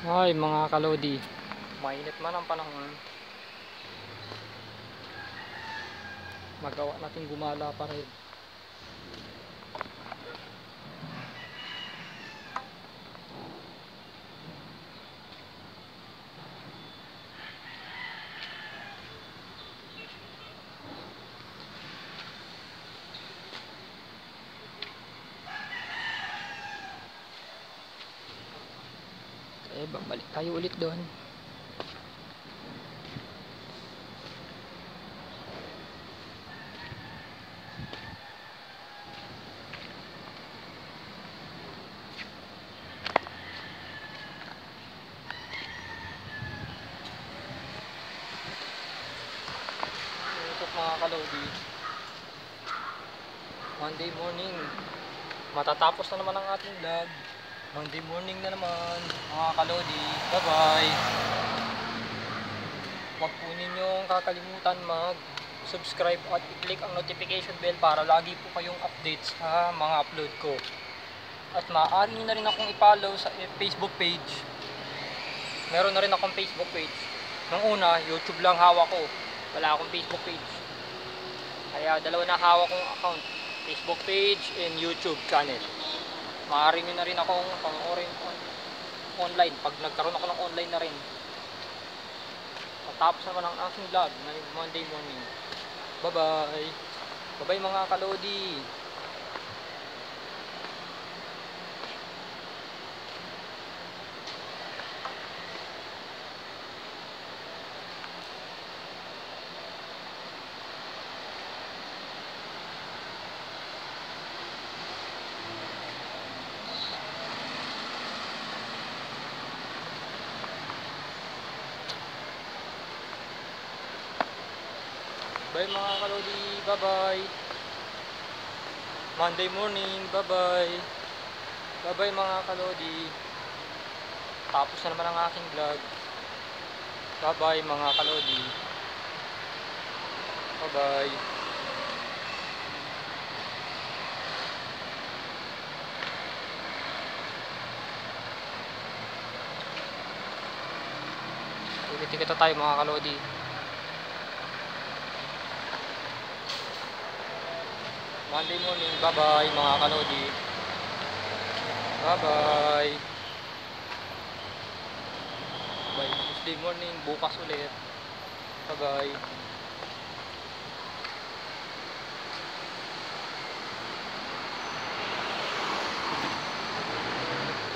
Ay mga kalodi, mainit man ang panahon, magawa natin gumala pa rin. Babalik tayo ulit doon. Ito mga kalodi, Monday morning, matatapos na naman ang ating vlog. Monday morning na naman mga kalodi. Bye bye. Huwag po ninyong kakalimutan mag subscribe at i-click ang notification bell para lagi po kayong update sa mga upload ko. At maaari nyo na rin akong i-follow sa Facebook page. Meron na rin akong Facebook page. Nung una, YouTube lang hawak ko. Wala akong Facebook page. Kaya dalawa na hawak kong account. Facebook page and YouTube channel. Maaari nyo na rin akong panoorin online pag nagkaroon ako ng online na rin. Tapos naman ang aking vlog na Monday morning. Bye bye. Bye bye mga kalodi. Bye mga kalodi, bye bye. Monday morning, bye bye. Bye bye mga kalodi. Tapos na naman ang aking vlog. Bye bye mga kalodi. Bye bye. Ulit-ulit tayo mga kalodi. Monday morning, bye bye mga kalodi. Bye bye. Bye. Tuesday morning, bukas ulit. Bye bye.